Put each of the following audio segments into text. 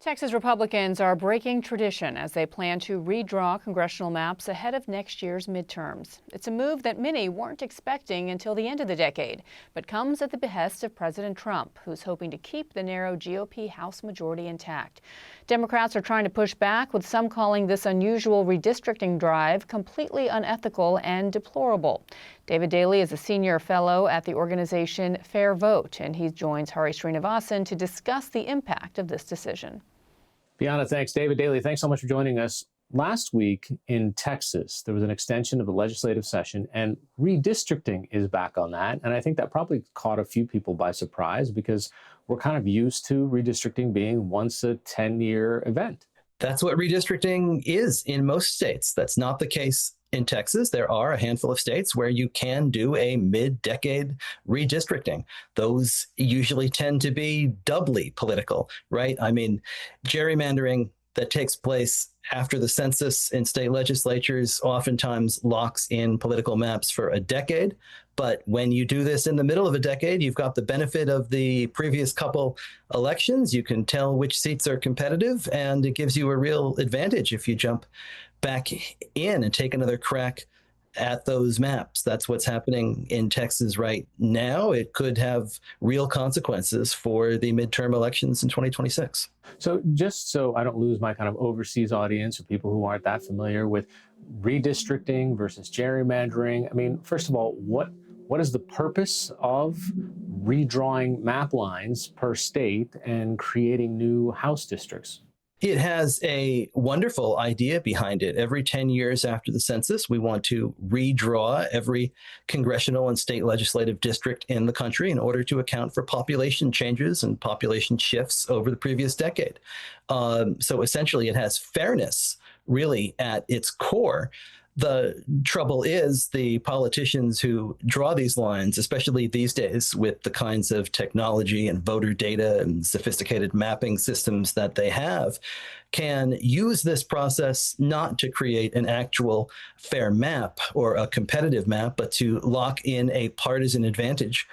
Texas Republicans are breaking tradition as they plan to redraw congressional maps ahead of next year's midterms. It's a move that many weren't expecting until the end of the decade, but comes at the behest of President Trump, who's hoping to keep the narrow GOP House majority intact. Democrats are trying to push back, with some calling this unusual redistricting drive completely unethical and deplorable. David Daley is a senior fellow at the organization Fair Vote, and he joins Hari Srinivasan to discuss the impact of this decision. Bianna, thanks. David Daley, thanks so much for joining us. Last week in Texas, there was an extension of the legislative session, and redistricting is back on that. And I think that probably caught a few people by surprise because we're kind of used to redistricting being once a 10-year event. That's what redistricting is in most states. That's not the case in Texas. There are a handful of states where you can do a mid-decade redistricting. Those usually tend to be doubly political, right? I mean, gerrymandering that takes place after the census in state legislatures oftentimes locks in political maps for a decade. But when you do this in the middle of a decade, you've got the benefit of the previous couple elections. You can tell which seats are competitive, and it gives you a real advantage if you jump back in and take another crack at those maps. That's what's happening in Texas right now. It could have real consequences for the midterm elections in 2026. So just so I don't lose my kind of overseas audience or people who aren't that familiar with redistricting versus gerrymandering, I mean, first of all, what is the purpose of redrawing map lines per state and creating new House districts? It has a wonderful idea behind it. Every 10 years after the census, we want to redraw every congressional and state legislative district in the country in order to account for population changes and population shifts over the previous decade. So essentially, it has fairness really at its core. The trouble is the politicians who draw these lines, especially these days with the kinds of technology and voter data and sophisticated mapping systems that they have, can use this process not to create an actual fair map or a competitive map, but to lock in a partisan advantage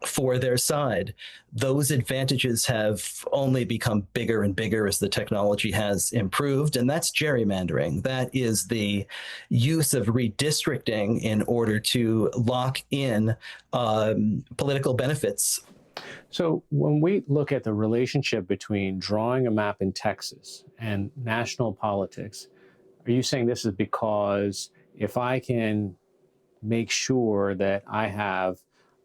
for their side. Those advantages have only become bigger and bigger as the technology has improved, and that's gerrymandering. That is the use of redistricting in order to lock in political benefits. So when we look at the relationship between drawing a map in Texas and national politics, are you saying this is because if I can make sure that I have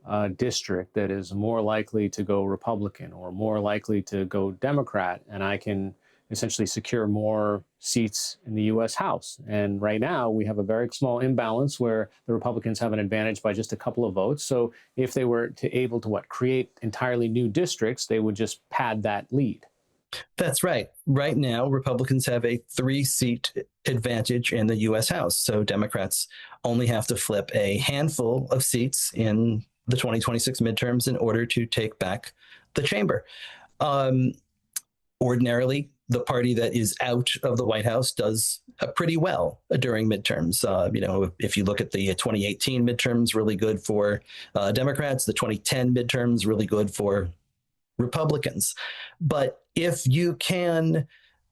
a district that is more likely to go Republican or more likely to go Democrat, and I can essentially secure more seats in the U.S. House? And right now, we have a very small imbalance where the Republicans have an advantage by just a couple of votes. So if they were able to create entirely new districts, they would just pad that lead. That's right. Right now, Republicans have a 3-seat advantage in the U.S. House. So Democrats only have to flip a handful of seats in the 2026 midterms in order to take back the chamber. Ordinarily, the party that is out of the White House does pretty well during midterms. If you look at the 2018 midterms, really good for Democrats. The 2010 midterms, really good for Republicans. But if you can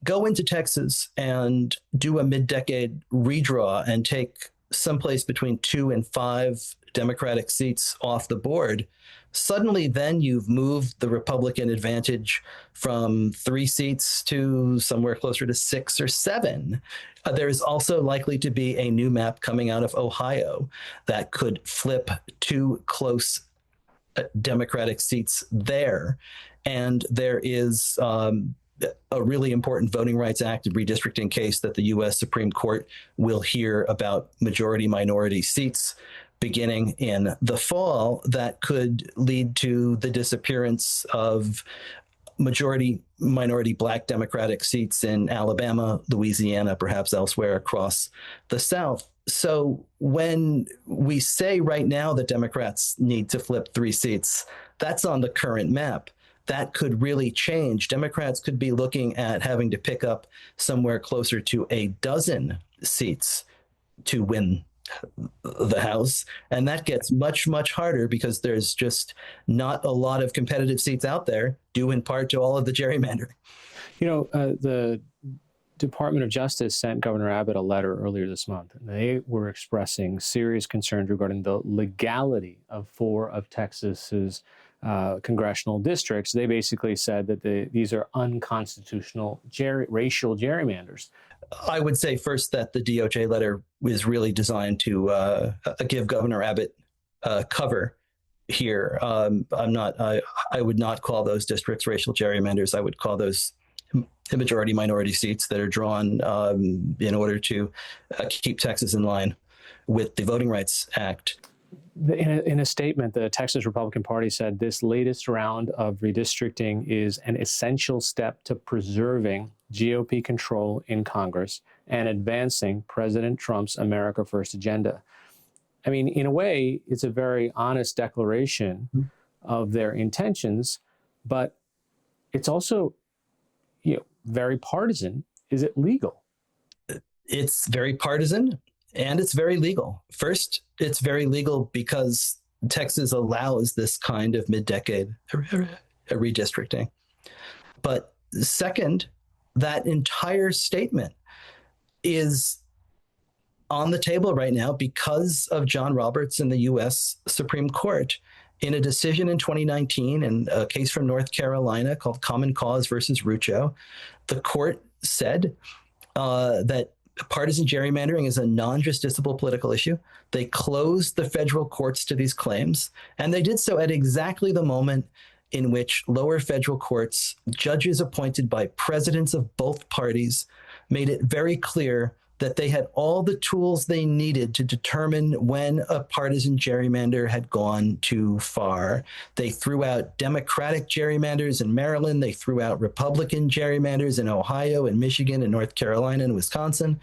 go into Texas and do a mid-decade redraw and take someplace between 2 and 5 Democratic seats off the board, suddenly then you've moved the Republican advantage from 3 seats to somewhere closer to 6 or 7. There is also likely to be a new map coming out of Ohio that could flip 2 close Democratic seats there. And there is a really important Voting Rights Act and redistricting case that the U.S. Supreme Court will hear about majority-minority seats beginning in the fall that could lead to the disappearance of majority-minority Black Democratic seats in Alabama, Louisiana, perhaps elsewhere across the South. So when we say right now that Democrats need to flip 3 seats, that's on the current map. That could really change. Democrats could be looking at having to pick up somewhere closer to a dozen seats to win the House. And that gets much, much harder because there's just not a lot of competitive seats out there, due in part to all of the gerrymandering. The Department of Justice sent Governor Abbott a letter earlier this month. And they were expressing serious concerns regarding the legality of 4 of Texas's congressional districts. They basically said that these are unconstitutional racial gerrymanders. I would say first that the DOJ letter is really designed to give Governor Abbott cover here. I would not call those districts racial gerrymanders. I would call those majority minority seats that are drawn in order to keep Texas in line with the Voting Rights Act. In a statement, the Texas Republican Party said this latest round of redistricting is an essential step to preserving GOP control in Congress and advancing President Trump's America First agenda. I mean, in a way, it's a very honest declaration of their intentions, but it's also very partisan. Is it legal? It's very partisan and it's very legal. First, it's very legal because Texas allows this kind of mid-decade redistricting. But second, that entire statement is on the table right now because of John Roberts in the U.S. Supreme Court. In a decision in 2019, in a case from North Carolina called Common Cause versus Rucho, the court said that partisan gerrymandering is a non-justiciable political issue. They closed the federal courts to these claims, and they did so at exactly the moment in which lower federal courts, judges appointed by presidents of both parties, made it very clear that they had all the tools they needed to determine when a partisan gerrymander had gone too far. They threw out Democratic gerrymanders in Maryland. They threw out Republican gerrymanders in Ohio and Michigan and North Carolina and Wisconsin.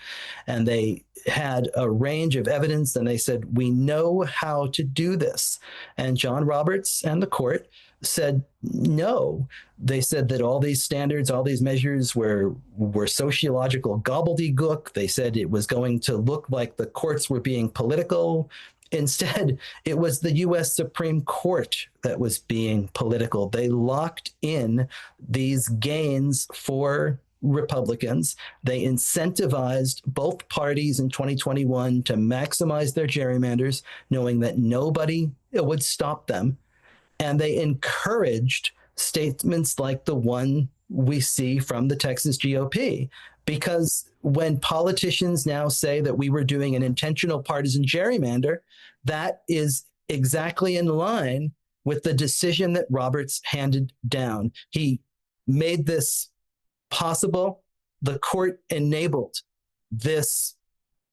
And they had a range of evidence, and they said, we know how to do this. And John Roberts and the court said no. They said that all these standards, all these measures were sociological gobbledygook. They said it was going to look like the courts were being political. Instead, it was the U.S. Supreme Court that was being political. They locked in these gains for Republicans. They incentivized both parties in 2021 to maximize their gerrymanders, knowing that nobody would stop them. And they encouraged statements like the one we see from the Texas GOP. Because when politicians now say that we were doing an intentional partisan gerrymander, that is exactly in line with the decision that Roberts handed down. He made this possible. The court enabled this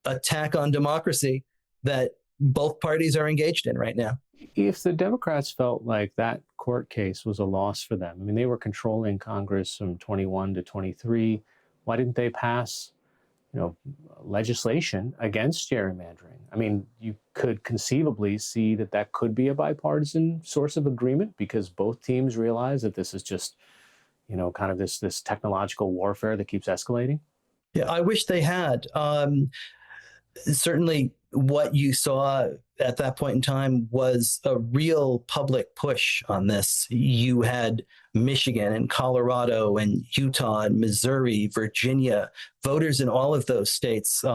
attack on democracy that both parties are engaged in right now. If the Democrats felt like that court case was a loss for them, I mean, they were controlling Congress from 21 to 23. Why didn't they pass, legislation against gerrymandering? I mean, you could conceivably see that that could be a bipartisan source of agreement because both teams realize that this is just, kind of this technological warfare that keeps escalating. Yeah, I wish they had. Certainly what you saw at that point in time was a real public push on this. You had Michigan and Colorado and Utah and Missouri, Virginia, voters in all of those states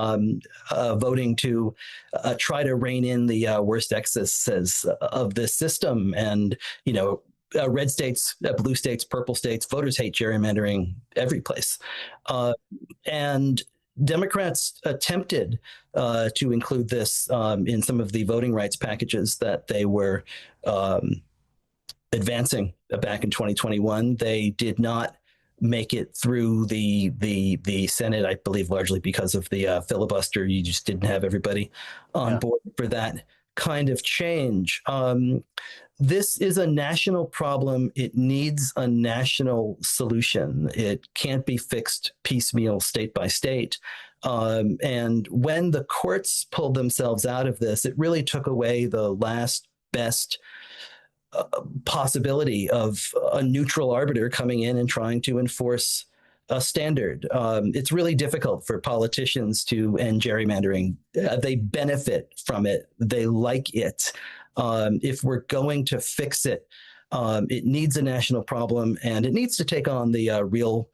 voting to try to rein in the worst excesses of this system. And, red states, blue states, purple states, voters hate gerrymandering every place. And Democrats attempted to include this in some of the voting rights packages that they were advancing back in 2021. They did not make it through the Senate, I believe, largely because of the filibuster. You just didn't have everybody on board for that kind of change. This is a national problem. It needs a national solution. It can't be fixed piecemeal state by state. And when the courts pulled themselves out of this, it really took away the last best possibility of a neutral arbiter coming in and trying to enforce a standard. It's really difficult for politicians to end gerrymandering. They benefit from it. They like it. If we're going to fix it, it needs a national problem, and it needs to take on the real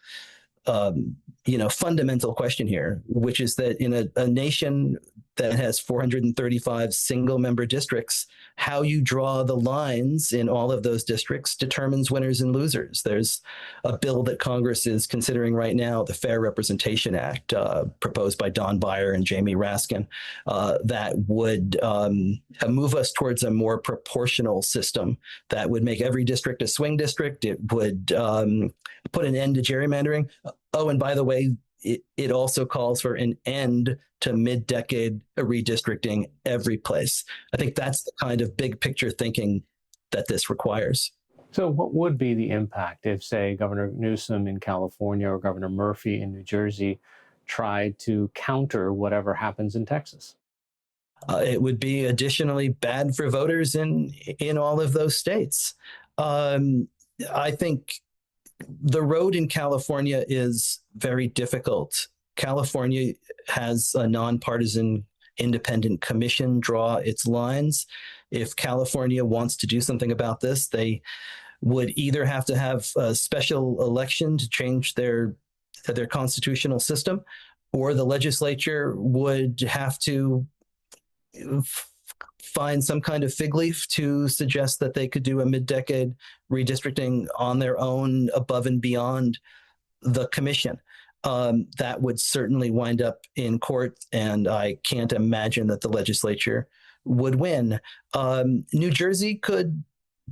fundamental question here, which is that in a nation that has 435 single member districts, how you draw the lines in all of those districts determines winners and losers. There's a bill that Congress is considering right now, the Fair Representation Act, proposed by Don Beyer and Jamie Raskin, that would move us towards a more proportional system that would make every district a swing district. It would put an end to gerrymandering. Oh, and by the way, it also calls for an end to mid-decade redistricting every place. I think that's the kind of big picture thinking that this requires. So what would be the impact if, say, Governor Newsom in California or Governor Murphy in New Jersey tried to counter whatever happens in Texas? It would be additionally bad for voters in all of those states. I think the road in California is very difficult. California has a nonpartisan independent commission draw its lines. If California wants to do something about this, they would either have to have a special election to change their constitutional system, or the legislature would have to find some kind of fig leaf to suggest that they could do a mid-decade redistricting on their own above and beyond the commission. That would certainly wind up in court, and I can't imagine that the legislature would win. New Jersey could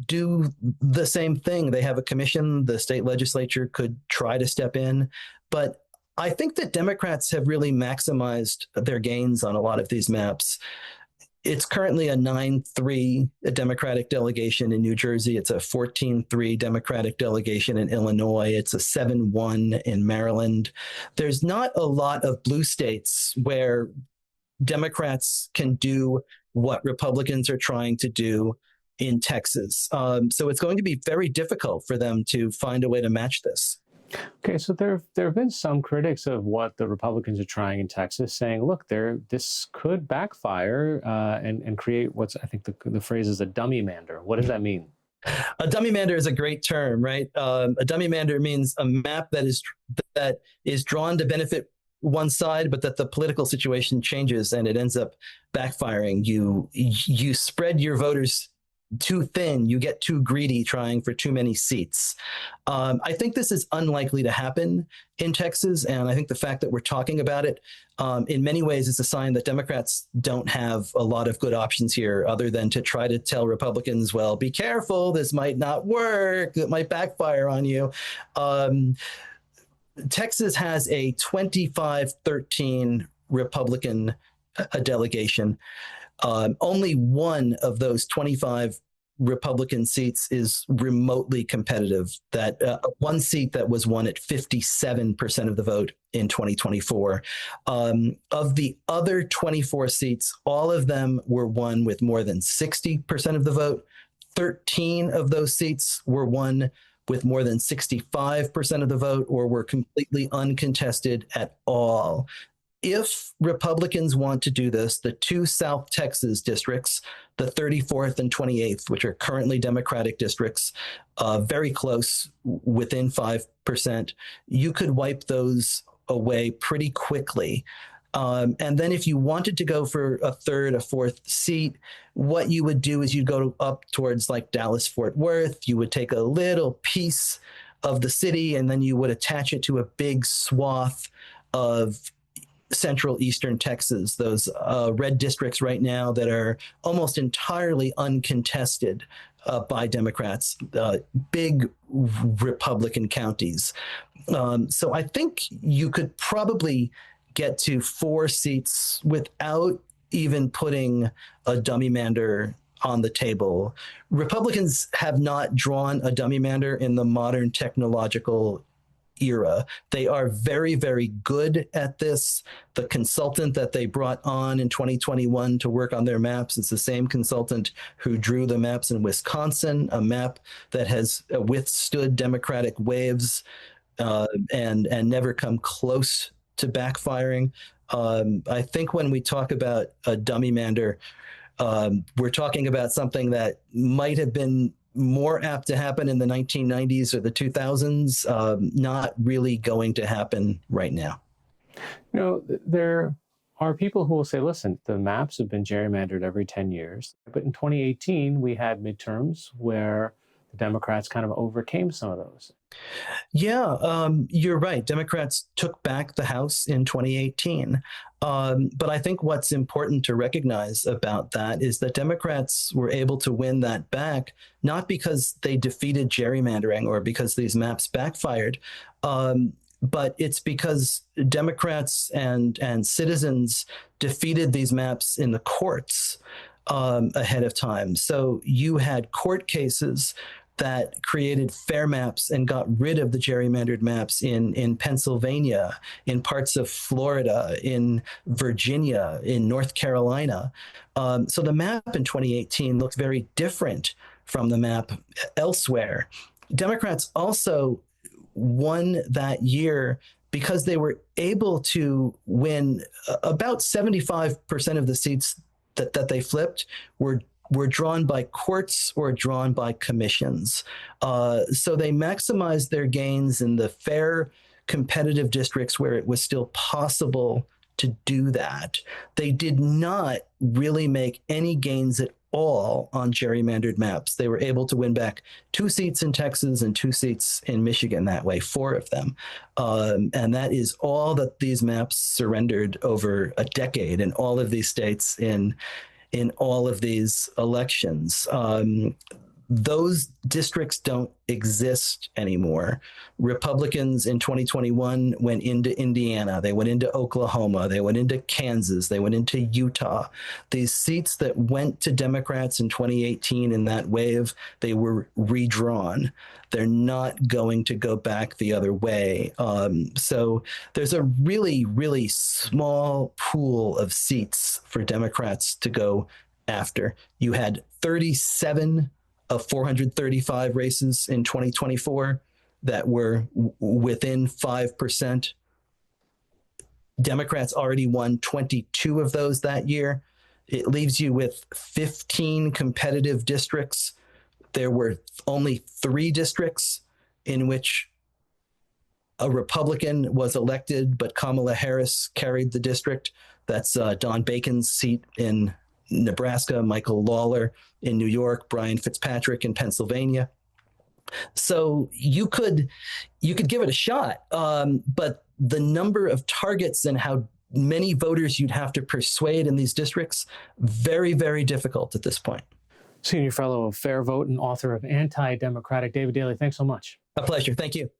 do the same thing. They have a commission. The state legislature could try to step in, but I think that Democrats have really maximized their gains on a lot of these maps. It's currently a 9-3 Democratic delegation in New Jersey. It's a 14-3 Democratic delegation in Illinois. It's a 7-1 in Maryland. There's not a lot of blue states where Democrats can do what Republicans are trying to do in Texas. So it's going to be very difficult for them to find a way to match this. Okay, so there have been some critics of what the Republicans are trying in Texas, saying, look, this could backfire and create what's, I think the phrase is a dummy-mander. What does that mean? A dummy-mander is a great term, right? A dummy-mander means a map that is drawn to benefit one side, but that the political situation changes and it ends up backfiring. You spread your voters too thin, you get too greedy trying for too many seats. I think this is unlikely to happen in Texas, and I think the fact that we're talking about it in many ways is a sign that Democrats don't have a lot of good options here other than to try to tell Republicans, well, be careful, this might not work, it might backfire on you. Texas has a 25-13 Republican delegation. Only one of those 25 Republican seats is remotely competitive. That one seat that was won at 57% of the vote in 2024. Of the other 24 seats, all of them were won with more than 60% of the vote. 13 of those seats were won with more than 65% of the vote, or were completely uncontested at all. If Republicans want to do this, the two South Texas districts, the 34th and 28th, which are currently Democratic districts, very close, within 5%, you could wipe those away pretty quickly. And then if you wanted to go for a third, a fourth seat, what you would do is you'd go up towards like Dallas-Fort Worth. You would take a little piece of the city, and then you would attach it to a big swath of central eastern Texas, those red districts right now that are almost entirely uncontested by Democrats, big Republican counties. So I think you could probably get to 4 seats without even putting a dummy-mander on the table. Republicans have not drawn a dummy-mander in the modern technological era. They are very, very good at this. The consultant that they brought on in 2021 to work on their maps is the same consultant who drew the maps in Wisconsin, a map that has withstood Democratic waves and never come close to backfiring. I think when we talk about a dummy-mander, we're talking about something that might have been more apt to happen in the 1990s or the 2000s, not really going to happen right now. There are people who will say, listen, the maps have been gerrymandered every 10 years. But in 2018, we had midterms where the Democrats kind of overcame some of those. Yeah, you're right. Democrats took back the House in 2018. But I think what's important to recognize about that is that Democrats were able to win that back, not because they defeated gerrymandering or because these maps backfired, but it's because Democrats and citizens defeated these maps in the courts ahead of time. So you had court cases that created fair maps and got rid of the gerrymandered maps in Pennsylvania, in parts of Florida, in Virginia, in North Carolina. So the map in 2018 looked very different from the map elsewhere. Democrats also won that year because they were able to win about 75% of the seats that they flipped were drawn by courts or drawn by commissions. So they maximized their gains in the fair, competitive districts where it was still possible to do that. They did not really make any gains at all on gerrymandered maps. They were able to win back 2 seats in Texas and 2 seats in Michigan that way, 4 of them. And that is all that these maps surrendered over a decade in all of these states in all of these elections. Those districts don't exist anymore. Republicans in 2021 went into Indiana, they went into Oklahoma, they went into Kansas, they went into Utah. These seats that went to Democrats in 2018 in that wave, they were redrawn. They're not going to go back the other way. So there's a really, really small pool of seats for Democrats to go after. You had 37 of 435 races in 2024 that were within 5%. Democrats already won 22 of those that year. It leaves you with 15 competitive districts. There were only 3 districts in which a Republican was elected, but Kamala Harris carried the district. That's Don Bacon's seat in Nebraska, Michael Lawler in New York, Brian Fitzpatrick in Pennsylvania. So you could give it a shot, but the number of targets and how many voters you'd have to persuade in these districts, very, very difficult at this point. Senior fellow of Fair Vote and author of Anti-Democratic, David Daley, thanks so much. A pleasure. Thank you.